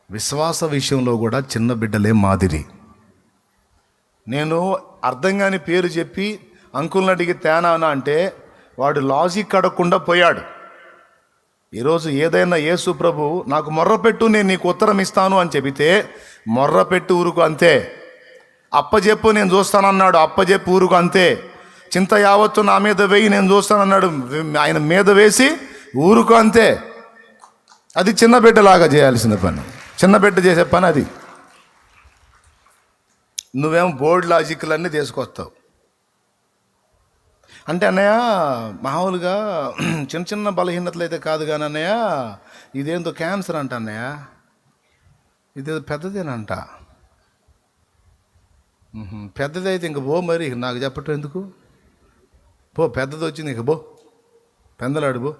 విశ్వాస విషయంలో కూడా చిన్న బిడ్డలే మాదిరి. నేను అర్థం కాని పేరు చెప్పి అంకుల్ని అడిగి తేనానా అంటే వాడు లాజిక్ అడగకుండా పోయాడు. ఈరోజు ఏదైనా యేసు ప్రభు నాకు మొర్రపెట్టు నేను నీకు ఉత్తరం ఇస్తాను అని చెబితే మొర్రపెట్టు ఊరుకు అంతే. అప్పచెప్పు నేను చూస్తానన్నాడు, అప్పచెప్పు ఊరుకు అంతే. చింత యావత్తు నా మీద వేయి నేను చూస్తానన్నాడు, ఆయన మీద వేసి ఊరుకు అంతే. అది చిన్న బిడ్డలాగా చేయాల్సిన పని, చిన్న బిడ్డ చేసే పని అది. నువ్వేమో బోర్డు లాజిక్లన్నీ తీసుకొస్తావు. అంటే అన్నయ్య మామూలుగా చిన్న చిన్న బలహీనతలు అయితే కాదు కానీ అన్నయ్య ఇదేందో క్యాన్సర్ అంట అన్నయ్య, ఇదేదో పెద్దదేనంట. పెద్దది అయితే ఇంక పో, మరి నాకు చెప్పటం ఎందుకు, పో పెద్దది వచ్చింది ఇంక పో పెందలాడు పో.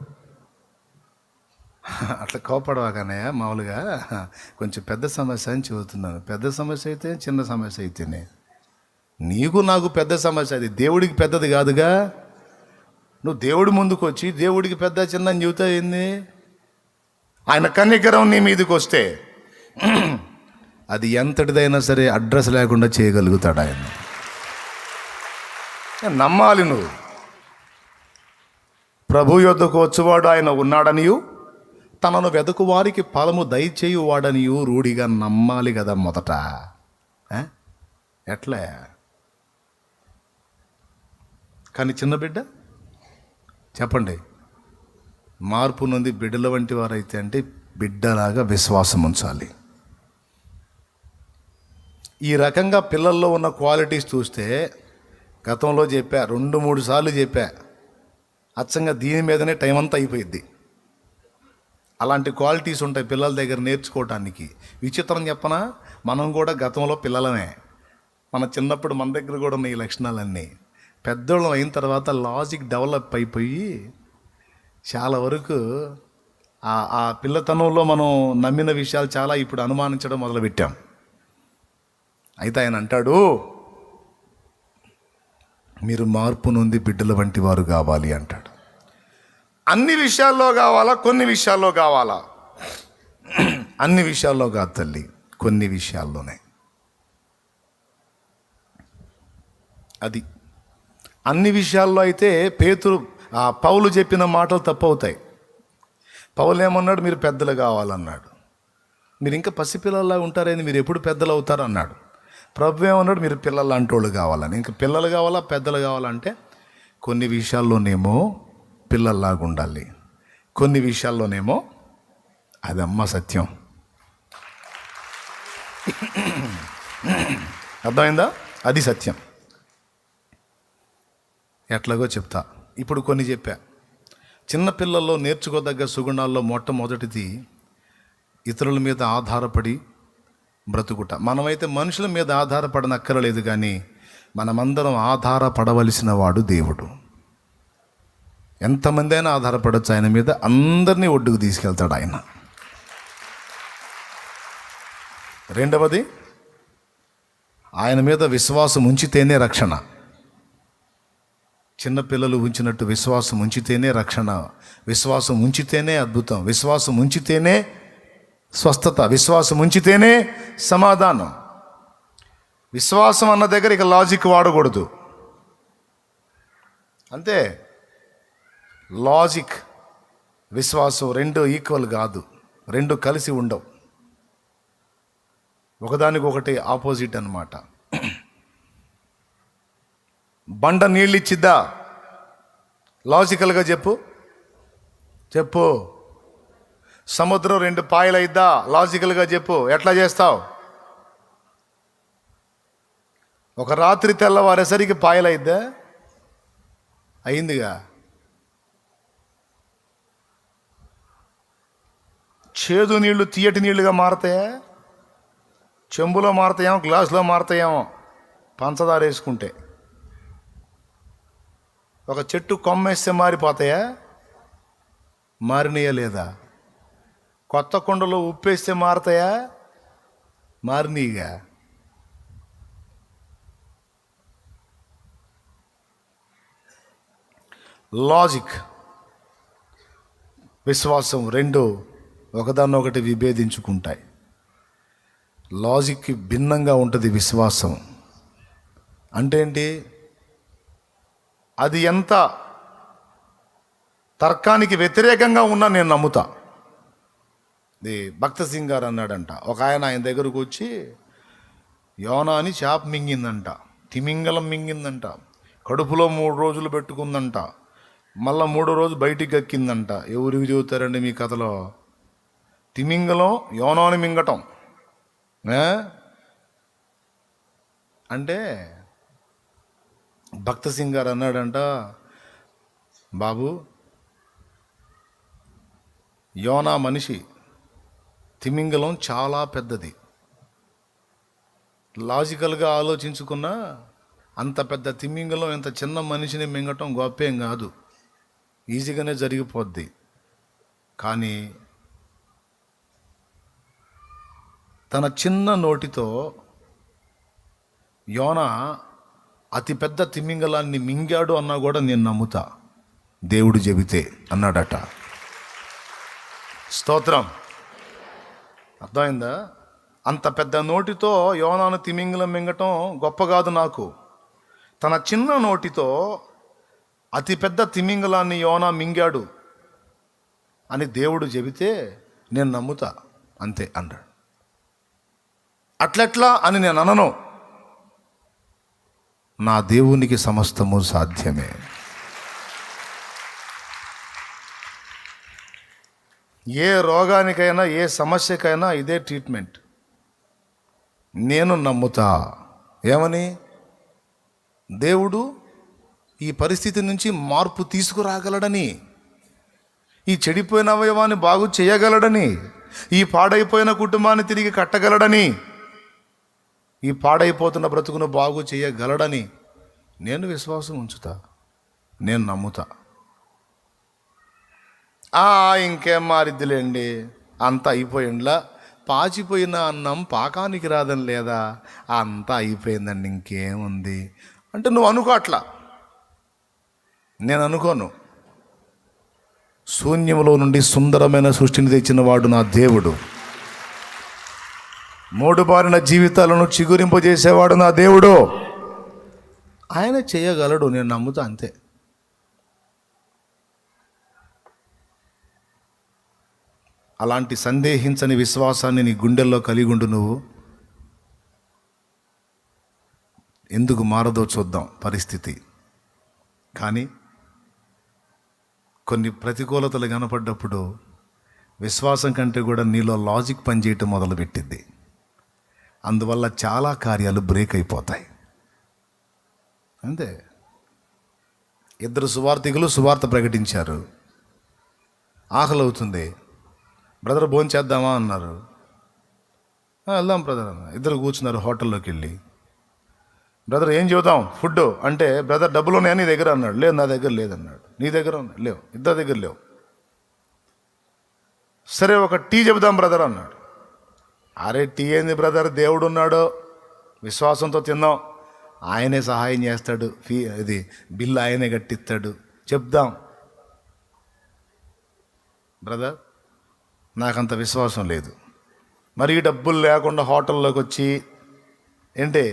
అట్లా కోపడవాకన్నయ్య, మామూలుగా కొంచెం పెద్ద సమస్య అని చెబుతున్నాను. పెద్ద సమస్య అయితే చిన్న సమస్య అయితేనే నీకు నాకు పెద్ద సమస్య, అది దేవుడికి పెద్దది కాదుగా. నువ్వు దేవుడి ముందుకు వచ్చి దేవుడికి పెద్ద చిన్న అని చెబుతా ఏంది? ఆయన కనికరం నీ మీదకి వస్తే అది ఎంతటిదైనా సరే అడ్రస్ లేకుండా చేయగలుగుతాడు ఆయన. నమ్మాలి నువ్వు. ప్రభు యొద్దకు వచ్చేవాడు ఆయన ఉన్నాడనియు తనను వెదకు వారికి ఫలము దయచేయువాడనియు రూఢిగా నమ్మాలి కదా మొదట. ఎట్లా? కానీ చిన్న బిడ్డ చెప్పండి, మార్పు నుండి బిడ్డల వంటి వారైతే అంటే బిడ్డలాగా విశ్వాసం ఉంచాలి. ఈ రకంగా పిల్లల్లో ఉన్న క్వాలిటీస్ చూస్తే గతంలో చెప్పా, 2-3 సార్లు చెప్పా, అచ్చంగా దీని మీదనే టైం అంతా అయిపోయింది. అలాంటి క్వాలిటీస్ ఉంటాయి పిల్లల దగ్గర నేర్చుకోవటానికి. విచిత్రం చెప్పనా, మనం కూడా గతంలో పిల్లలమే. మన చిన్నప్పుడు మన దగ్గర కూడా ఉన్న ఈ లక్షణాలన్నీ పెద్దోళ్ళం అయిన తర్వాత లాజిక్ డెవలప్ అయిపోయి చాలా వరకు ఆ పిల్లతనంలో మనం నమ్మిన విషయాలు చాలా ఇప్పుడు అనుమానించడం మొదలుపెట్టాం. అయితే ఆయన అంటాడు, మీరు మార్పు నుండి బిడ్డల వంటి వారు కావాలి అంటాడు. అన్ని విషయాల్లో కావాలా, కొన్ని విషయాల్లో కావాలా? అన్ని విషయాల్లో కాదు తల్లి, కొన్ని విషయాల్లోనే. అది అన్ని విషయాల్లో అయితే పౌలు చెప్పిన మాటలు తప్పవుతాయి. పౌలు ఏమన్నాడు? మీరు పెద్దలు కావాలన్నాడు. మీరు ఇంకా పసిపిల్లల్లా ఉంటారని, మీరు ఎప్పుడు పెద్దలు అవుతారు అన్నాడు. ప్రభు ఏమన్నాడు? మీరు పిల్లలు అంటోళ్ళు కావాలని. ఇంకా పిల్లలు కావాలా పెద్దలు కావాలంటే కొన్ని విషయాల్లోనేమో పిల్లల్లాగా ఉండాలి, కొన్ని విషయాల్లోనేమో అది అమ్మ సత్యం. అర్థమైందా? అది సత్యం. ఎట్లాగో చెప్తా. ఇప్పుడు కొన్ని చెప్పా. చిన్నపిల్లల్లో నేర్చుకోదగ్గ సుగుణాల్లో మొట్టమొదటిది ఇతరుల మీద ఆధారపడి బ్రతుకుట. మనమైతే మనుషుల మీద ఆధారపడనక్కరలేదు, కానీ మనమందరం ఆధారపడవలసిన వాడు దేవుడు. ఎంతమంది అయినా ఆధారపడవచ్చు ఆయన మీద, అందరినీ ఒడ్డుకు తీసుకెళ్తాడు ఆయన. రెండవది, ఆయన మీద విశ్వాసం ఉంచితేనే రక్షణ. చిన్నపిల్లలు ఉంచినట్టు విశ్వాసం ఉంచితేనే రక్షణ, విశ్వాసం ఉంచితేనే అద్భుతం, విశ్వాసం ఉంచితేనే స్వస్థత, విశ్వాసం ఉంచితేనే సమాధానం. విశ్వాసం అన్న దగ్గర ఇక లాజిక్ వాడకూడదు. అంతే. లాజిక్ విశ్వాసం రెండు ఈక్వల్ కాదు, రెండు కలిసి ఉండవు, ఒకదానికొకటి ఆపోజిట్ అన్నమాట. బండ నీళ్ళు ఇచ్చిద్దా? లాజికల్గా చెప్పు. సముద్రం 2 పాయలు అయిద్దా? లాజికల్గా చెప్పు. ఎట్లా చేస్తావు? ఒక రాత్రి తెల్లవారేసరికి పాయలు అయిద్దా? అయిందిగా. చేదు నీళ్లు తీయటి నీళ్లుగా మారతాయా? చెంబులో మారతాయేమో, గ్లాసులో మారతాయేమో పంచదార వేసుకుంటే. ఒక చెట్టు కొమ్మేస్తే మారిపోతాయా? మారినయా లేదా? కొత్త కుండలో ఉప్పేస్తే మారతాయా? మారినీగా. లాజిక్, విశ్వాసం రెండు ఒకదాన్నొకటి విభేదించుకుంటాయి. లాజిక్కి భిన్నంగా ఉంటుంది విశ్వాసం. అంటే ఏంటి? అది ఎంత తర్కానికి వ్యతిరేకంగా ఉన్నా నేను నమ్ముతా. ఇది భక్త సింగ్ గారు అన్నాడంట. ఒక ఆయన దగ్గరకు వచ్చి, యోనా అని చేప మింగిందంట, తిమింగలం మింగిందంట, కడుపులో 3 రోజులు పెట్టుకుందంట, మళ్ళా 3వ రోజు బయటికి ఎక్కిందంట. ఎవరికి చెబుతారండి మీ కథలో? తిమింగలం యోనాని మింగటం అంటే భక్త సింగ్ గారు అన్నాడంట, బాబు, యోనా మనిషి, తిమింగలం చాలా పెద్దది. లాజికల్గా ఆలోచించుకున్నా అంత పెద్ద తిమింగలం ఇంత చిన్న మనిషిని మింగటం గొప్పేం కాదు, ఈజీగానే జరిగిపోద్ది. కానీ తన చిన్న నోటితో యోనా అతిపెద్ద తిమింగలాన్ని మింగాడు అన్నా కూడా నేను నమ్ముతా, దేవుడు చెబితే అన్నాడట. స్తోత్రం. అర్థమైందా? అంత పెద్ద నోటితో యోనాను తిమింగలం మింగటం గొప్ప కాదు నాకు. తన చిన్న నోటితో అతిపెద్ద తిమింగలాన్ని యోనా మింగాడు అని దేవుడు చెబితే నేను నమ్ముతా, అంతే అన్నాడు. అట్లెట్లా అని నేను అనను. నా దేవునికి సమస్తము సాధ్యమే. ఏ రోగానికైనా ఏ సమస్యకైనా ఇదే ట్రీట్మెంట్. నేను నమ్ముతా. ఏమని? దేవుడు ఈ పరిస్థితి నుంచి మార్పు తీసుకురాగలడని, ఈ చెడిపోయిన అవయవాన్ని బాగు చేయగలడని, ఈ పాడైపోయిన కుటుంబాన్ని తిరిగి కట్టగలడని, ఈ పాడైపోతున్న బ్రతుకును బాగు చేయగలడని నేను విశ్వాసం ఉంచుతా, నేను నమ్ముతా. ఇంకేం మారిద్దిలేండి, అంత అయిపోయిండ్లా, పాచిపోయిన అన్నం పాకానికి రాదని లేదా, అంతా అయిపోయిందండి, ఇంకేముంది అంటే నువ్వు అనుకో. అట్లా నేను అనుకోను. శూన్యములో నుండి సుందరమైన సృష్టిని తెచ్చిన వాడు నా దేవుడు. మూడుబారిన జీవితాలను చిగురింపజేసేవాడు నా దేవుడు. ఆయన చేయగలడు, నేను నమ్ముతా, అంతే. అలాంటి సందేహించని విశ్వాసాన్ని నీ గుండెల్లో కలిగి ఉండు. నువ్వు ఎందుకు మారదో చూద్దాం పరిస్థితి. కానీ కొన్ని ప్రతికూలతలు కనపడ్డప్పుడు విశ్వాసం కంటే కూడా నీలో లాజిక్ పనిచేయటం మొదలుపెట్టింది. అందువల్ల చాలా కార్యాలు బ్రేక్ అయిపోతాయి. అంతే. 2 సువార్థికులు సువార్త ప్రకటించారు. ఆకలి అవుతుంది, బ్రదర్ భోజనం చేద్దామా అన్నారు. వెళ్దాం బ్రదర్ అన్న. 2 కూర్చున్నారు హోటల్లోకి వెళ్ళి. బ్రదర్ ఏం చెబుతాం ఫుడ్ అంటే, బ్రదర్ డబ్బులు ఉన్నాయా నీ దగ్గర అన్నాడు. లేదు నా దగ్గర లేదన్నాడు. నీ దగ్గర ఉన్నాయి? లేవు. ఇద్దరి దగ్గర లేవు. సరే ఒక టీ చెబుదాం బ్రదర్ అన్నాడు. అరే టీ ఏంది బ్రదర్, దేవుడు ఉన్నాడు, విశ్వాసంతో తిందాం, ఆయనే సహాయం చేస్తాడు, ఇది బిల్లు ఆయనే కట్టిస్తాడు, చెప్దాం. బ్రదర్ నాకంత విశ్వాసం లేదు. మరి డబ్బులు లేకుండా హోటల్లోకి వచ్చి ఏంటి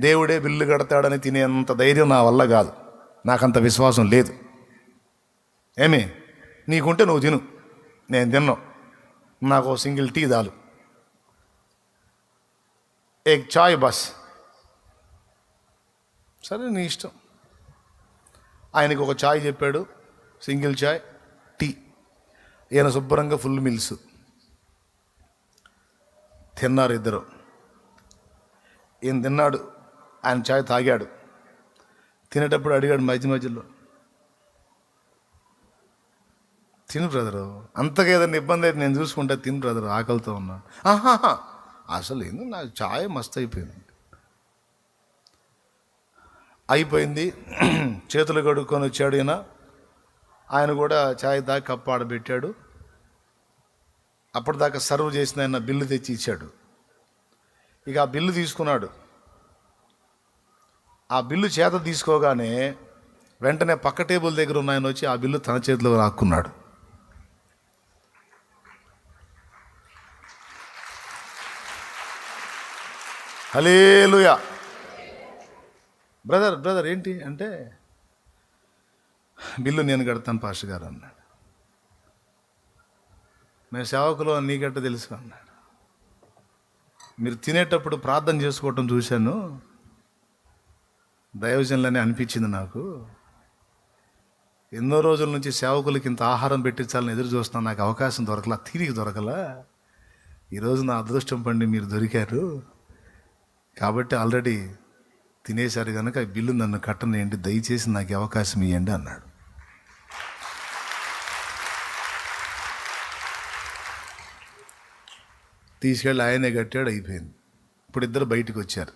దేవుడే బిల్లు కడతాడని తినేంత ధైర్యం నా వల్ల కాదు, నాకంత విశ్వాసం లేదు. ఏమి నీకుంటే నువ్వు తిను, నేను తిన్నావు, నాకు సింగిల్ టీ చాలు, ఏక్ చాయ్ బస్. సరే నీ ఇష్టం. ఆయనకి ఒక చాయ్ చెప్పాడు, సింగిల్ చాయ్, టీ. ఈయన శుభ్రంగా ఫుల్ మిల్స్ తిన్నారు ఇద్దరు. ఈయన తిన్నాడు, ఆయన చాయ్ తాగాడు. తినేటప్పుడు అడిగాడు మధ్యలో, తిను బ్రదరు, అంతగా ఏదైనా ఇబ్బంది అయితే నేను చూసుకుంటా, తిను బ్రదరు, ఆకలితో ఉన్నాను. ఆహాహా అసలు ఏంది, నాకు చాయ్ మస్తు అయిపోయింది. చేతులు కడుక్కొని వచ్చాడు ఈయన. ఆయన కూడా చాయ్ దాకా కప్పు ఆడబెట్టాడు. అప్పటిదాకా సర్వ్ చేసిన ఆయన బిల్లు తెచ్చి ఇచ్చాడు. ఇక ఆ బిల్లు తీసుకున్నాడు. ఆ బిల్లు చేత తీసుకోగానే వెంటనే పక్క టేబుల్ దగ్గర ఉన్న ఆయన వచ్చి ఆ బిల్లు తన చేతిలో రాక్కున్నాడు. హల్లెలూయా. బ్రదర్ ఏంటి అంటే, బిల్లు నేను కడతాను పాస్టర్ గారు అన్నాడు. మేము సేవకులు నీకెట్ట తెలుసు అన్నాడు. మీరు తినేటప్పుడు ప్రార్థన చేసుకోవటం చూశాను, దైవజనులని అనిపించింది నాకు. ఎన్నో రోజుల నుంచి సేవకులకి ఇంత ఆహారం పెట్టించాలని ఎదురు చూస్తున్నాను, నాకు అవకాశం దొరకలా, తీరిక దొరకలా. ఈరోజు నా అదృష్టం పండి మీరు దొరికారు కాబట్టి ఆల్రెడీ తినేశారు కనుక ఈ బిల్లు నన్ను కట్టనేయండి, దయచేసి నాకు అవకాశం ఇవ్వండి అన్నాడు. తీసుకెళ్ళి ఆయనే కట్టాడు, అయిపోయింది. ఇప్పుడు ఇద్దరు బయటికి వచ్చారు.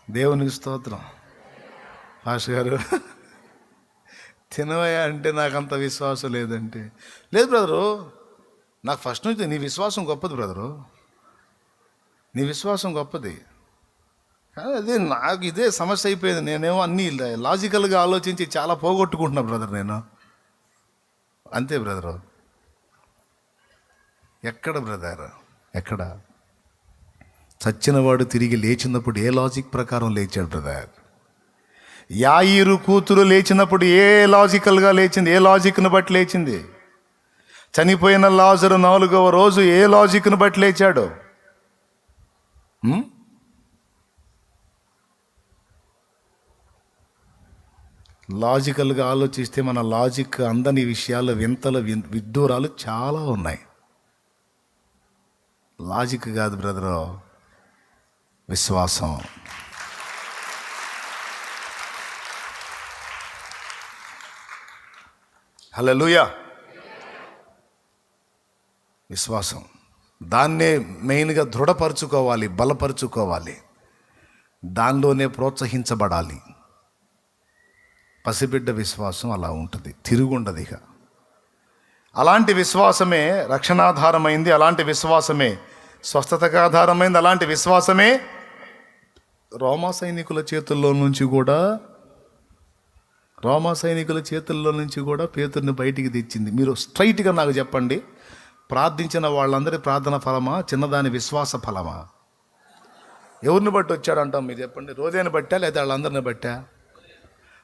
దేవునికి స్తోత్రం. పాస్టర్ గారు తినవయ్యా అంటే నాకు అంత విశ్వాసం లేదంటే, లేదు బ్రదరు, నాకు ఫస్ట్ నుంచి నీ విశ్వాసం గొప్పది బ్రదరు, నీ విశ్వాసం గొప్పది. కానీ అదే నాకు ఇదే సమస్య అయిపోయింది. నేనేమో అన్నీ లాజికల్గా ఆలోచించి చాలా పోగొట్టుకుంటున్నా బ్రదర్ నేను. అంతే బ్రదరు. ఎక్కడ బ్రదర్, ఎక్కడ? చచ్చినవాడు తిరిగి లేచినప్పుడు ఏ లాజిక్ ప్రకారం లేచాడు బ్రదర్? యాయిరు కూతురు లేచినప్పుడు ఏ లాజికల్గా లేచింది? ఏ లాజిక్ను బట్టి లేచింది? చనిపోయిన లాజరు 4వ రోజు ఏ లాజిక్ను బట్టి లేచాడు? లాజికల్గా ఆలోచిస్తే మన లాజిక్ అందని విషయాలు, వింతలు, విడ్డూరాలు చాలా ఉన్నాయి. లాజిక్ కాదు బ్రదరు, విశ్వాసం. హల్లెలూయా. విశ్వాసం, దాన్నే మెయిన్గా దృఢపరచుకోవాలి, బలపరుచుకోవాలి, దానిలోనే ప్రోత్సహించబడాలి. పసిబిడ్డ విశ్వాసం అలా ఉంటుంది, తిరుగుండదు ఇక. అలాంటి విశ్వాసమే రక్షణాధారమైంది, అలాంటి విశ్వాసమే స్వస్థతకు ఆధారమైంది, అలాంటి విశ్వాసమే రోమా సైనికుల చేతుల్లో నుంచి కూడా పేతుర్ని బయటికి తెచ్చింది. మీరు స్ట్రైట్గా నాకు చెప్పండి, ప్రార్థించిన వాళ్ళందరి ప్రార్థన ఫలమా, చిన్నదాని విశ్వాస ఫలమా? ఎవరిని బట్టి వచ్చాడంటాం మీరు చెప్పండి? రోజైనా బట్టా లేదా వాళ్ళందరిని బట్టా?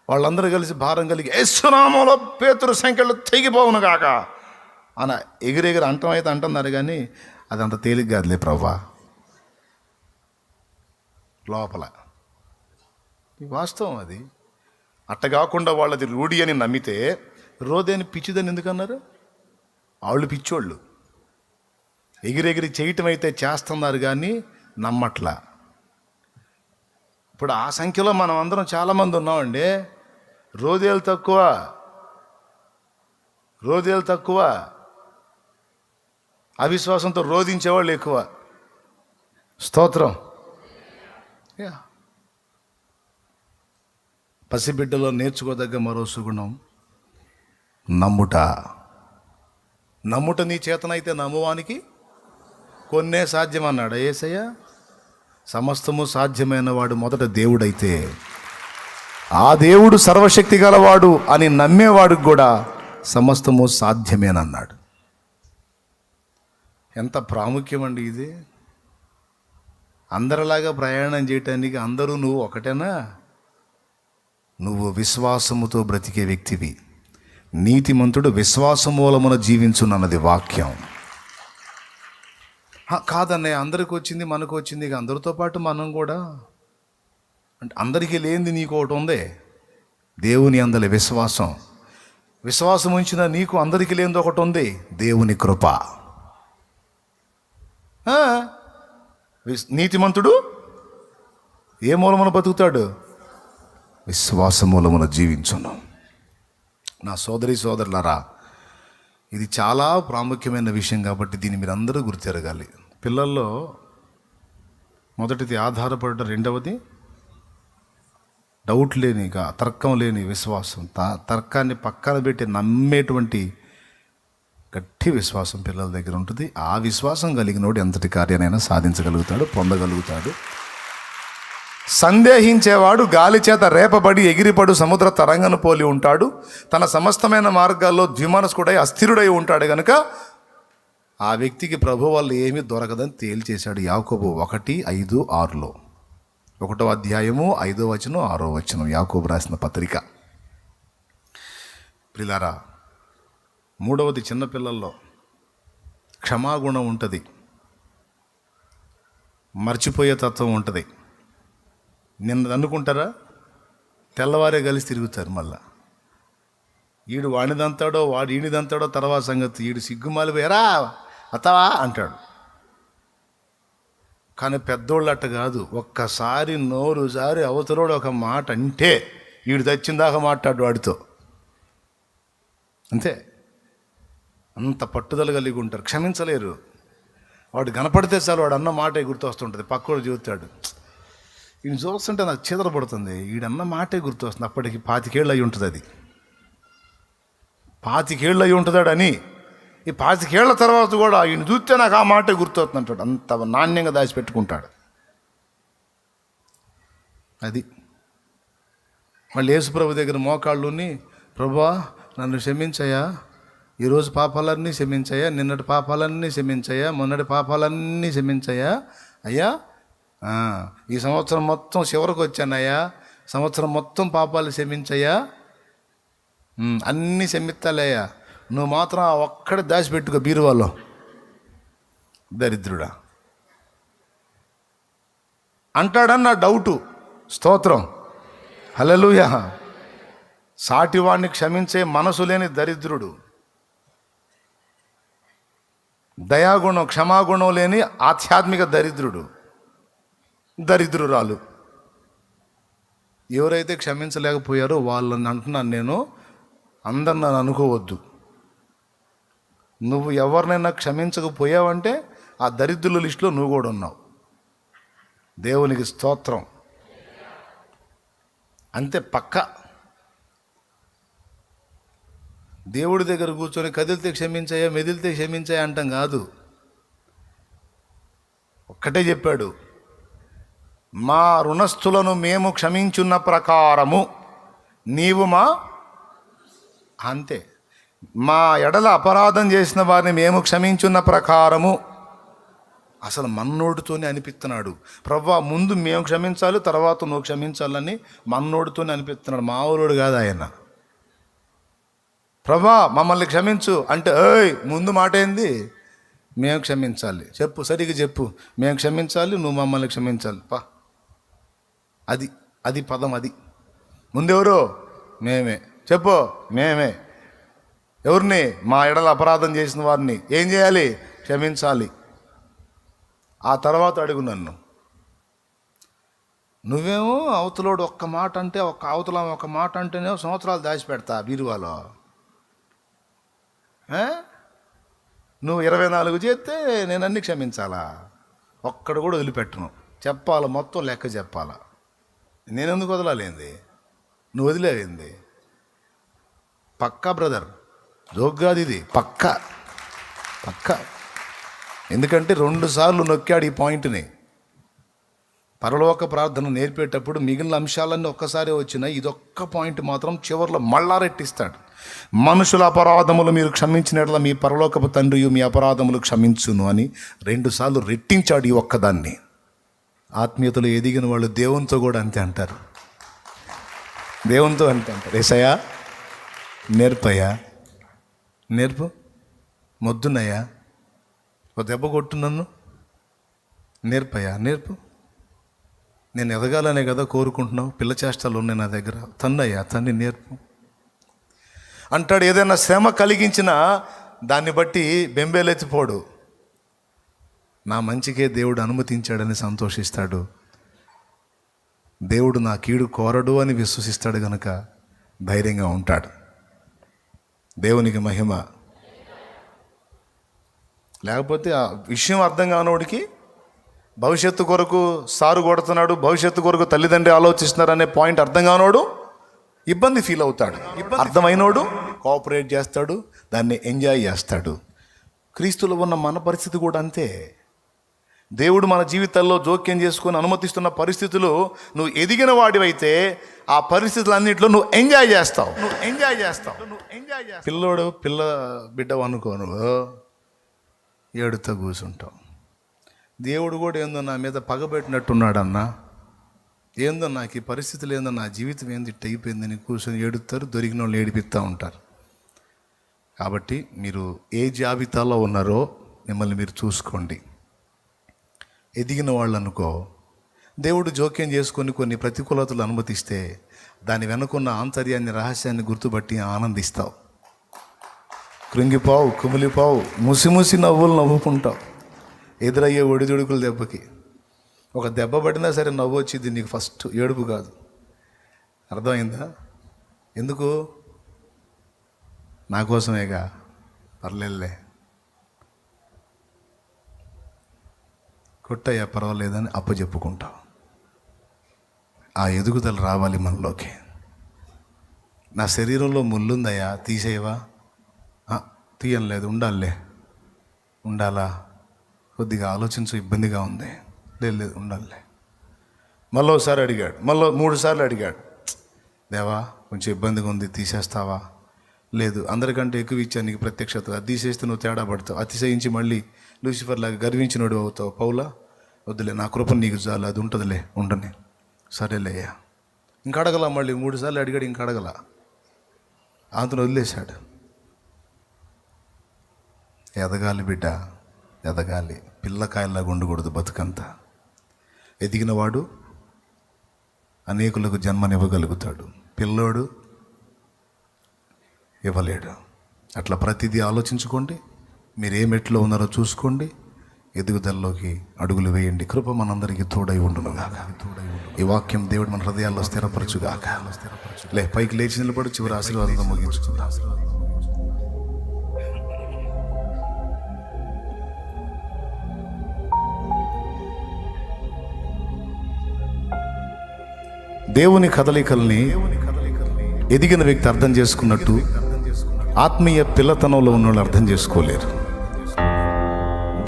వాళ్ళందరూ కలిసి భారం కలిగి యేసునామములో పేతురు సంఖ్యలు తెగిపోవును కాక అన ఎగిరెగిరి అంటమైతే అంటున్నారు, కానీ అదంత తేలిక కాదులే ప్రభువా. లోపల వాస్తవం అది. అట్ట కాకుండా వాళ్ళది రూఢి అని నమ్మితే రోదేని పిచ్చిదని ఎందుకన్నారు? వాళ్ళు పిచ్చోళ్ళు. ఎగిరెగిరి చేయటం అయితే చేస్తున్నారు కానీ నమ్మట్లా. ఇప్పుడు ఆ సంఖ్యలో మనం అందరం చాలామంది ఉన్నామండి. రోజేలు తక్కువ, అవిశ్వాసంతో రోధించేవాళ్ళు ఎక్కువ. స్తోత్రం. పసిబిడ్డలో నేర్చుకోదగ్గ మరో సుగుణం నమ్ముట. నీ చేతనైతే నమ్మువానికి కొన్నే సాధ్యం అన్నాడు యేసయ్య. సమస్తము సాధ్యమైన వాడు మొదట దేవుడైతే ఆ దేవుడు సర్వశక్తి గలవాడు అని నమ్మేవాడికి కూడా సమస్తము సాధ్యమేనన్నాడు. ఎంత ప్రాముఖ్యం అండి ఇది! అందరిలాగా ప్రయాణం చేయటానికి అందరూ నువ్వు ఒకటేనా? నువ్వు విశ్వాసముతో బ్రతికే వ్యక్తివి. నీతిమంతుడు విశ్వాసమూలమున జీవించునన్నది వాక్యం. కాదన్నయ్య, అందరికి వచ్చింది మనకు వచ్చింది, ఇక అందరితో పాటు మనం కూడా అంటే అందరికీ లేనిది నీకు ఒకటి ఉంది, దేవుని అందలి విశ్వాసం ఉంచిన నీకు అందరికీ లేనిది ఒకటి ఉంది, దేవుని కృప. నీతిమంతుడు ఏ మూలమున బతుకుతాడు? విశ్వాస మూలమున జీవించును. నా సోదరులారా, ఇది చాలా ప్రాముఖ్యమైన విషయం కాబట్టి దీన్ని మీరు అందరూ గుర్తెరగాలి. పిల్లల్లో మొదటిది ఆధారపడటం, రెండవది డౌట్ లేని, తర్కం లేని విశ్వాసం. తర్కాన్ని పక్కన పెట్టి నమ్మేటువంటి గట్టి విశ్వాసం పిల్లల దగ్గర ఉంటుంది. ఆ విశ్వాసం కలిగినోడు ఎంతటి కార్యానైనా సాధించగలుగుతాడు, పొందగలుగుతాడు. సందేహించేవాడు గాలి చేత రేపబడి ఎగిరిపడు సముద్ర తరంగను పోలి ఉంటాడు. తన సమస్తమైన మార్గాల్లో ద్విమనస్కుడై అస్థిరుడై ఉంటాడు గనుక ఆ వ్యక్తికి ప్రభు వల్ల ఏమీ దొరకదని తేల్చేశాడు. యాకోబు 1:5-6 1వ అధ్యాయము 5వ వచనం 6వ వచనం యాకోబు రాసిన పత్రిక. ప్రిలారా, మూడవది చిన్నపిల్లల్లో క్షమాగుణం ఉంటుంది, మర్చిపోయే తత్వం ఉంటుంది. నిన్న అనుకుంటారా, తెల్లవారే కలిసి తిరుగుతారు. మళ్ళా ఈడు వాడిదంతాడో వాడు ఈడిదంతాడో తర్వాత సంగతి. ఈడు సిగ్గుమాలిపోయారా అత్తవా అంటాడు. కానీ పెద్దోళ్ళు అట్ట కాదు. ఒక్కసారి నోరు జారి అవతలోడు ఒక మాట అంటే ఈడు తెచ్చిందాక మాట్లాడు వాడితో, అంతే. అంత పట్టుదల కలిగి ఉంటారు, క్షమించలేరు. వాడు కనపడితే చాలు వాడు అన్న మాటే గుర్తొస్తుంటుంది. పక్కోడు చూస్తాడు, ఈయన చూస్తుంటే నాకు చీదరపడుతుంది, ఈడన్న మాటే గుర్తొస్తుంది. అప్పటికి 25 ఏళ్ళు అయి ఉంటుంది. అది 25 ఏళ్ళు అయి ఉంటుందాడని ఈ 25 ఏళ్ల తర్వాత కూడా ఈయన చూస్తే నాకు ఆ మాటే గుర్తొస్తుంది అంటాడు. అంత నాణ్యంగా దాచిపెట్టుకుంటాడు. అది మళ్ళీ యేసుప్రభు దగ్గర మోకాళ్ళుని, ప్రభువా నన్ను క్షమించయ్యా, ఈరోజు పాపాలన్నీ క్షమించయ్యా, నిన్నటి పాపాలన్నీ క్షమించయ్యా, మొన్నటి పాపాలన్నీ క్షమించయ్యా అయ్యా, ఈ సంవత్సరం మొత్తం చివరికి వచ్చానయ్యా, సంవత్సరం మొత్తం పాపాలు క్షమించయ్యా, అన్నీ క్షమిస్తాలయ్యా, నువ్వు మాత్రం ఆ ఒక్కడే దాచిపెట్టుకో బీరువాలో. దరిద్రుడా అంటాడని నా డౌటు. స్తోత్రం, హల్లెలూయా. సాటివాడిని క్షమించే మనసు లేని దరిద్రుడు, దయాగుణం క్షమాగుణం లేని ఆధ్యాత్మిక దరిద్రుడు, దరిద్రురాలు. ఎవరైతే క్షమించలేకపోయారో వాళ్ళని అంటున్నాను నేను. అందరు నన్ను అనుకోవద్దు. నువ్వు ఎవరినైనా క్షమించకపోయావంటే ఆ దరిద్రుల లిస్టులో నువ్వు కూడా ఉన్నావు. దేవునికి స్తోత్రం. అంతే పక్క. దేవుడి దగ్గర కూర్చొని కదిలితే క్షమించాయా, మెదిలితే క్షమించాయా అంటాం కాదు. ఒక్కటే చెప్పాడు, మా రుణస్థులను మేము క్షమించున్న ప్రకారము నీవు మా, అంతే, మా ఎడల అపరాధం చేసిన వారిని మేము క్షమించున్న ప్రకారము. అసలు మన్నోడితోనే అనిపిస్తున్నాడు. ప్రభువా ముందు మేము క్షమించాలి, తర్వాత నువ్వు క్షమించాలని మన్నోడితోనే అనిపిస్తున్నాడు. మావులోడు కాదు ఆయన. ప్రభువా మమ్మల్ని క్షమించు అంటే, ఏయ్ ముందు మాట ఏంది? మేము క్షమించాలి. చెప్పు, సరిగ్గా చెప్పు. మేము క్షమించాలి, నువ్వు మమ్మల్ని క్షమించాలి. అది అది పదం. అది ముందెవరు? మేమే. చెప్పు, మేమే. ఎవరిని? మా ఎడల అపరాధం చేసిన వారిని ఏం చేయాలి? క్షమించాలి. ఆ తర్వాత అడుగు నన్ను. నువ్వేమో అవతలోడు ఒక్క మాట అంటే, అవతల ఒక మాట అంటేనే సంవత్సరాలు దాచిపెడతా బీరువాలో. నువ్వు 24 చేస్తే నేను అన్ని క్షమించాలా? ఒక్కడు కూడా వదిలిపెట్టను. చెప్పాలి, మొత్తం లెక్క చెప్పాలా. నేను ఎందుకు వదలాలేంది? నువ్వు వదిలేవేంది? పక్కా బ్రదర్, జోగ్గాది ఇది పక్కా పక్కా. ఎందుకంటే 2 సార్లు నొక్కాడు ఈ పాయింట్ని. పరలోక ప్రార్థన నేర్పేటప్పుడు మిగిలిన అంశాలన్నీ ఒక్కసారి వచ్చినా ఇదొక్క పాయింట్ మాత్రం చివరిలో మళ్ళా రెట్టిస్తాడు. మనుషుల అపరాధములు మీరు క్షమించినట్ల మీ పరలోకపు తండ్రి మీ అపరాధములు క్షమించును అని 2 సార్లు రెట్టించాడు ఈ ఒక్కదాన్ని. ఆత్మీయతలు ఎదిగిన వాళ్ళు దేవునితో కూడా అంతే అంటారు. దేవునితో అంతే అంటారు. యేసయ్యా నేర్పయ్యా, నేర్పు, మొద్దునయ్యా, ఒక దెబ్బ కొట్టు నన్ను, నేర్పయ్యా, నేర్పు. నేను ఎదగాలనే కదా కోరుకుంటున్నావు. పిల్ల చేష్టాలు ఉన్నాయి నా దగ్గర, తన్నయ్యా తన్ని నేర్పు అంటాడు. ఏదైనా శ్రమ కలిగించినా దాన్ని బట్టి బెంబేలెత్తిపోడు. నా మంచికే దేవుడు అనుమతించాడని సంతోషిస్తాడు. దేవుడు నా కీడు కోరడు అని విశ్వసిస్తాడు కనుక ధైర్యంగా ఉంటాడు. దేవునికి మహిమ. లేకపోతే ఆ విషయం అర్థం కానోడికి భవిష్యత్తు కొరకు సారు కొడుతున్నాడు, భవిష్యత్తు కొరకు తల్లిదండ్రి ఆలోచిస్తున్నారు అనే పాయింట్ అర్థం కానోడు ఇబ్బంది ఫీల్ అవుతాడు. అర్థమైనోడు కోఆపరేట్ చేస్తాడు, దాన్ని ఎంజాయ్ చేస్తాడు. క్రీస్తులో ఉన్న మన పరిస్థితి కూడా అంతే. దేవుడు మన జీవితాల్లో జోక్యం చేసుకొని అనుమతిస్తున్న పరిస్థితులు నువ్వు ఎదిగిన వాడివైతే ఆ పరిస్థితులన్నింటిలో నువ్వు ఎంజాయ్ చేస్తావు. పిల్ల బిడ్డవు అనుకో, నువ్వు ఏడుతో కూర్చుంటావు. దేవుడు కూడా ఏందో నా మీద పగబెట్టినట్టున్నాడన్నా, ఏందో నాకు ఈ పరిస్థితులు ఏందో, నా జీవితం ఏంది ఇట్ట అయిపోయిందని కూర్చొని ఏడుతారు. దొరికిన వాళ్ళు ఏడిపిస్తూ ఉంటారు. కాబట్టి మీరు ఏ జాబితాలో ఉన్నారో మిమ్మల్ని మీరు చూసుకోండి. ఎదిగిన వాళ్ళు అనుకో, దేవుడు జోక్యం చేసుకొని కొన్ని ప్రతికూలతలు అనుమతిస్తే దాని వెనుకున్న ఆంతర్యాన్ని, రహస్యాన్ని గుర్తుపట్టి ఆనందిస్తావు. కృంగిపోవు, కుమిలిపోవు, ముసి నవ్వులు నవ్వుకుంటావు ఎదురయ్యే ఒడిదుడుకుల దెబ్బకి. ఒక దెబ్బ పడినా సరే నవ్వు వచ్చింది నీకు, ఫస్ట్ ఏడుపు కాదు. అర్థమైందా? ఎందుకు? నా కోసమేగా, పర్లేదులే, కొట్టయ్యా పర్వాలేదని అప్పచెప్పుకుంటావు. ఆ ఎదుగుదల రావాలి మనలోకి. నా శరీరంలో ముళ్ళుందయ్యా, తీసేయవా? తీయలేదు, ఉండాలే. ఉండాలా? కొద్దిగా ఆలోచించు, ఇబ్బందిగా ఉంది. లేదు, ఉండాలే. మళ్ళీ ఒకసారి అడిగాడు, మళ్ళీ 3 సార్లు అడిగాడు, దేవా కొంచెం ఇబ్బందిగా ఉంది, తీసేస్తావా? లేదు, అందరికంటే ఎక్కువ ఇచ్చా నీకు ప్రత్యక్షత, అది తీసేస్తే నువ్వు తేడా పడతావు, అతిశయించి మళ్ళీ లూసిఫర్ లాగా గర్వించినోడు అవుతావు. పౌలా, వద్దులే, నా కృప నీకు చాలు, అది ఉంటుందిలే, ఉండని. సరేలేయ్యా. ఇంక అడగల, మళ్ళీ 3 సార్లు అడిగాడు, ఇంక అడగల, అతను వదిలేశాడు. ఎదగాలి బిడ్డ, ఎదగాలి. పిల్లకాయల్లాగా ఉండకూడదు బతుకంతా. ఎదిగినవాడు అనేకులకు జన్మనివ్వగలుగుతాడు, పిల్లోడు ఇవ్వలేడు. అట్లా ప్రతిదీ ఆలోచించుకోండి. మీరు ఏ మెట్లో ఉన్నారో చూసుకోండి, ఎదుగుదలలోకి అడుగులు వేయండి. కృప మనందరికీ తోడై ఉండునుగాక. ఈ వాక్యం దేవుడు మన హృదయాల్లో స్థిరపరచుగాక. పైకి లేచి నిలబడి చివరి ఆశీర్వాదంతో ముగించుకుందాం. దేవుని కదలికల్ని ఎదిగిన వ్యక్తి అర్థం చేసుకున్నట్టు ఆత్మీయ పిల్లతనంలో ఉన్న వాళ్ళు అర్థం చేసుకోలేరు.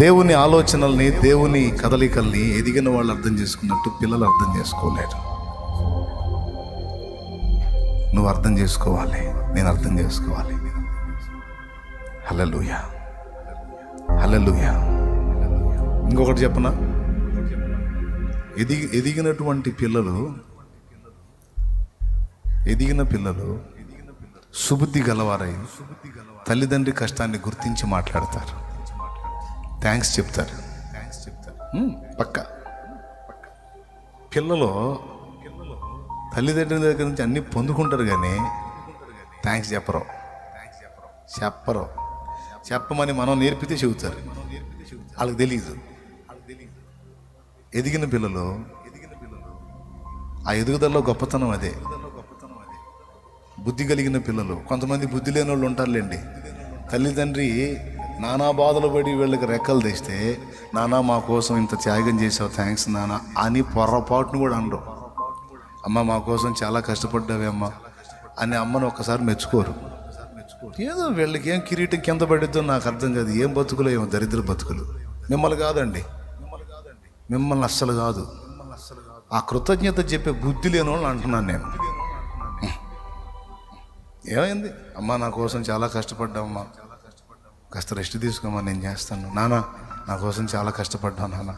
దేవుని ఆలోచనల్ని, దేవుని కదలికల్ని ఎదిగిన వాళ్ళు అర్థం చేసుకున్నట్టు పిల్లలు అర్థం చేసుకోలేరు. నువ్వు అర్థం చేసుకోవాలి, నేను అర్థం చేసుకోవాలి. హల్లెలూయా, హల్లెలూయా. ఇంకొకటి చెప్పనా? ఎదిగిన పిల్లలు సుబుద్ధి గలవారై తల్లిదండ్రి కష్టాన్ని గుర్తించి మాట్లాడతారు, థ్యాంక్స్ చెప్తారు. పక్క పిల్లలు తల్లిదండ్రుల దగ్గర నుంచి అన్నీ పొందుకుంటారు, కానీ థ్యాంక్స్ చెప్పరు. చెప్పమని మనం నేర్పితే చెబుతారు, వాళ్ళకి తెలియదు. ఎదిగిన పిల్లలు, ఆ ఎదుగుదలలో గొప్పతనం అదే. బుద్ధి కలిగిన పిల్లలు, కొంతమంది బుద్ధి లేని వాళ్ళు ఉంటారులేండి. తల్లిదండ్రి నానా బాధలు పడి వీళ్ళకి రెక్కలు తెస్తే, నానా మా కోసం ఇంత త్యాగం చేసావు, థ్యాంక్స్ నాన్న అని పొరపాటును కూడా అనరు. అమ్మ మా కోసం చాలా కష్టపడ్డావే అమ్మ అని అమ్మను ఒక్కసారి మెచ్చుకోరు. ఏదో వీళ్ళకి ఏం కిరీటం కింద పడిద్దో నాకు అర్థం కాదు. ఏం బతుకులు, ఏమో దరిద్ర బతుకులు. మిమ్మల్ని కాదండి, మిమ్మల్ని అస్సలు కాదు. ఆ కృతజ్ఞత చెప్పే బుద్ధి లేని వాళ్ళు అంటున్నాను నేను. ఏమైంది అమ్మ, నా కోసం చాలా కష్టపడ్డావమ్మా, కాస్త రెస్ట్ తీసుకోమా, నేను చేస్తాను. నాన్న నా కోసం చాలా కష్టపడ్డాను నాన్న,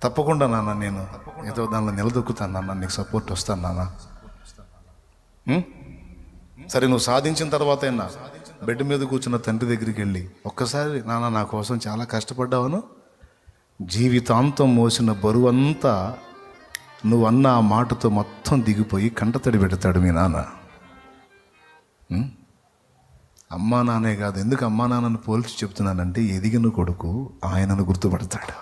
తప్పకుండా నాన్న నేను ఏదో దానిలో నిలదొక్కుతాను నాన్న, నీకు సపోర్ట్ వస్తాను నాన్న. సరే, నువ్వు సాధించిన తర్వాత అయినా బెడ్ మీద కూర్చున్న తండ్రి దగ్గరికి వెళ్ళి ఒక్కసారి, నాన్న నా కోసం చాలా కష్టపడ్డావను, జీవితాంతం మోసిన బరువు అంతా నువ్వు అన్న ఆ మాటతో మొత్తం దిగిపోయి కంటతడి పెడతాడు మీ నాన్న. అమ్మా నాన్నే కాదు, ఎందుకు అమ్మా నాన్నను పోల్చి చెప్తున్నానంటే, ఎదిగిన కొడుకు ఆయనను గుర్తుపడతాడు,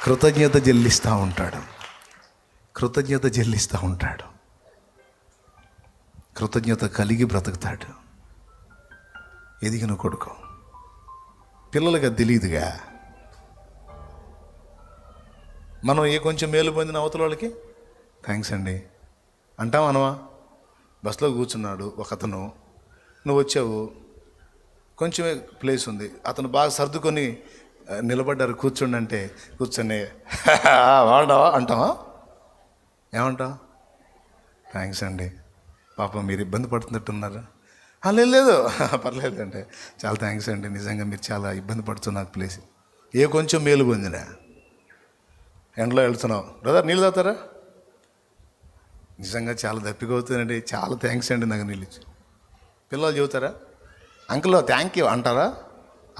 కృతజ్ఞత చెల్లిస్తూ ఉంటాడు, కృతజ్ఞత కలిగి బ్రతుకుతాడు ఎదిగిన కొడుకు. పిల్లలకి అది తెలియదుగా. మనం ఏ కొంచెం మేలు పొందిన అవతల వాళ్ళకి థ్యాంక్స్ అండి అంటాం అనవా? బస్సులో కూర్చున్నాడు ఒక అతను, నువ్వు వచ్చావు, కొంచెం ప్లేస్ ఉంది, అతను బాగా సర్దుకొని నిలబడ్డారు కూర్చోండి అంటే కూర్చొని వాడావా అంటావా? ఏమంటావు? థ్యాంక్స్ అండి, పాపం మీరు ఇబ్బంది పడుతున్నట్టున్నారు. లేదు పర్లేదు అంటే చాలా థ్యాంక్స్ అండి, నిజంగా మీరు చాలా ఇబ్బంది పడుతున్నారు ప్లీజ్. ఏ కొంచెం మేలు పొందినా ఎండలో వెళ్తున్నావు, బ్రదర్ నీళ్ళు తాగుతారా? నిజంగా చాలా దప్పిక అవుతుందండి, చాలా థ్యాంక్స్ అండి నాకు నీళ్ళు ఇచ్చి. పిల్లలు చెబుతారా అంకుల్ థ్యాంక్ యూ అంటారా?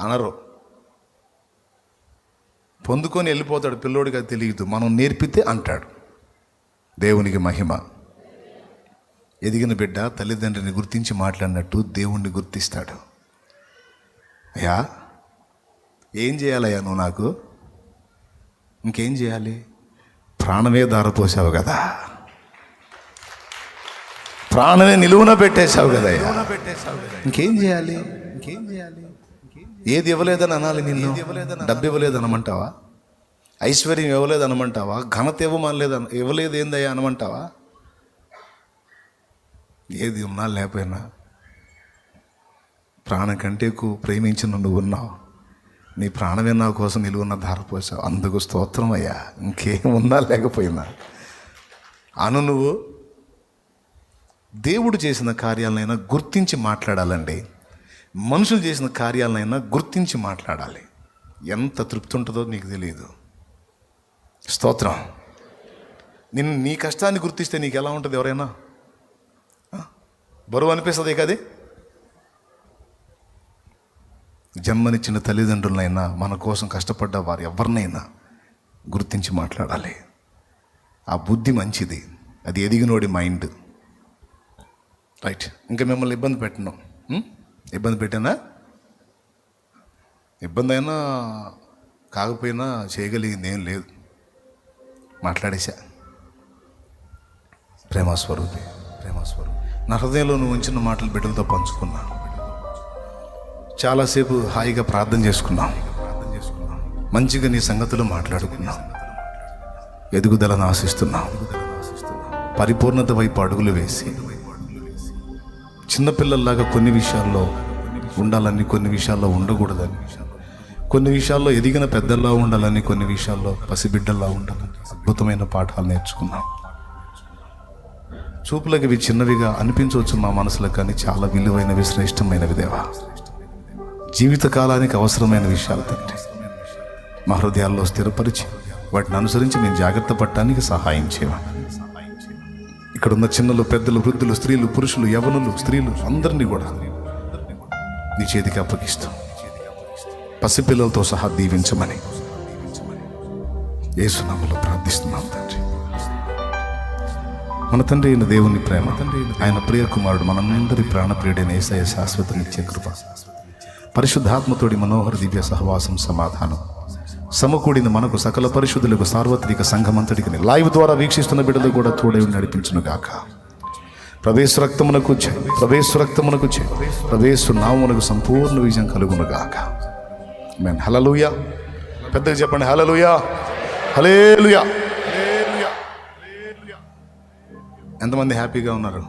అనరు. పొందుకొని వెళ్ళిపోతాడు పిల్లోడికి, అది తెలియదు. మనం నేర్పితే అంటాడు. దేవునికి మహిమ. ఎదిగిన బిడ్డ తల్లిదండ్రిని గుర్తించి మాట్లాడినట్టు దేవుణ్ణి గుర్తిస్తాడు. అయ్యా ఏం చేయాలయ్యా నువ్వు నాకు? ఇంకేం చేయాలి? ప్రాణమే దారపోసావు కదా, ప్రాణమే నిలువున పెట్టేశావు కదా, ఇంకేం చేయాలి? ఏది ఇవ్వలేదని అనాలి నిన్ను? డబ్బు ఇవ్వలేదనమంటావా? ఐశ్వర్యం ఇవ్వలేదనమంటావా? ఘనత ఇవ్వలేదు ఏందయ్యా అనమంటావా? ఏది ఉన్నా లేకపోయినా ప్రాణం కంటే ఎక్కువ ప్రేమించిన నువ్వు ఉన్నావు. నీ ప్రాణమే నా కోసం నిలువున్న ధారపోసావు, అందుకు స్తోత్రం అయ్యా. ఇంకేమున్నా లేకపోయినా అను. నువ్వు దేవుడు చేసిన కార్యాలనైనా గుర్తించి మాట్లాడాలండి. మనుషులు చేసిన కార్యాలనైనా గుర్తించి మాట్లాడాలి. ఎంత తృప్తి ఉంటుందో నీకు తెలియదు. స్తోత్రం. నీ కష్టాన్ని గుర్తిస్తే నీకు ఎలా ఉంటుంది? ఎవరైనా బరువు అనిపిస్తుంది కదే. జన్మనిచ్చిన తల్లిదండ్రులైనా మన కోసం కష్టపడ్డ వారు ఎవరినైనా గుర్తించి మాట్లాడాలి. ఆ బుద్ధి మంచిది, అది ఎదిగినోడి మైండ్. రైట్. ఇంకా మిమ్మల్ని ఇబ్బంది పెట్టను. ఇబ్బంది పెట్టానా? ఇబ్బంది అయినా కాకపోయినా చేయగలిగింది ఏం లేదు, మాట్లాడేశా. ప్రేమస్వరూపి, నా హృదయంలో నువ్వు ఉంచిన మాటలు బిడ్డలతో పంచుకున్నా. చాలాసేపు హాయిగా ప్రార్థన చేసుకున్నాం, మంచిగా నీ సంగతులు మాట్లాడుకున్నాం. ఎదుగుదలను ఆశిస్తున్నాం, పరిపూర్ణత వైపు అడుగులు వేసి చిన్నపిల్లల్లాగా కొన్ని విషయాల్లో ఉండాలని, కొన్ని విషయాల్లో ఉండకూడదని, కొన్ని విషయాల్లో ఎదిగిన పెద్దల్లా ఉండాలని, కొన్ని విషయాల్లో పసిబిడ్డల్లా ఉండాలని అద్భుతమైన పాఠాలు నేర్చుకున్నాం. చూపులకు ఇవి చిన్నవిగా అనిపించవచ్చు మా మనసులకు, కానీ చాలా విలువైనవి, శ్రేష్టమైనవి దేవా. జీవితకాలానికి అవసరమైన విషయాలు తండ్రి మా హృదయాల్లో స్థిరపరిచి వాటిని అనుసరించి మేము జాగ్రత్త పడటానికి సహాయం చేయమా. ఇక్కడున్న చిన్నలు, పెద్దలు, వృద్ధులు, స్త్రీలు, పురుషులు, యవనులు, స్త్రీలు అందరినీ కూడా నీ చేతికి అప్పగిస్తాం. పసిపిల్లలతో సహా దీవించమని యేసు నామములో ప్రార్థిస్తున్నాం తండ్రి. మన తండ్రి అయిన దేవుని ప్రేమ, ఆయన ప్రియ కుమారుడు, మనందరి ప్రాణప్రియుడైన యేసయ్య శాశ్వత నిత్య కృప, పరిశుద్ధాత్మతోడి మనోహర దివ్య సహవాసం, సమాధానం సమకూడిన మనకు సకల పరిశుద్ధులకు సార్వత్రిక సంఘమంతటికి లైవ్ ద్వారా వీక్షిస్తున్న బిడ్డలు కూడా తోడై నడిపించును గాక. ప్రవేశ రక్తమునకు ప్రవేశ నామమునకు సంపూర్ణ విజయం కలుగును గాక. ఆమేన్. హల్లెలూయా. పెద్దగా చెప్పండి హల్లెలూయా, హల్లెలూయా. ఎంతమంది హ్యాపీగా ఉన్నారు?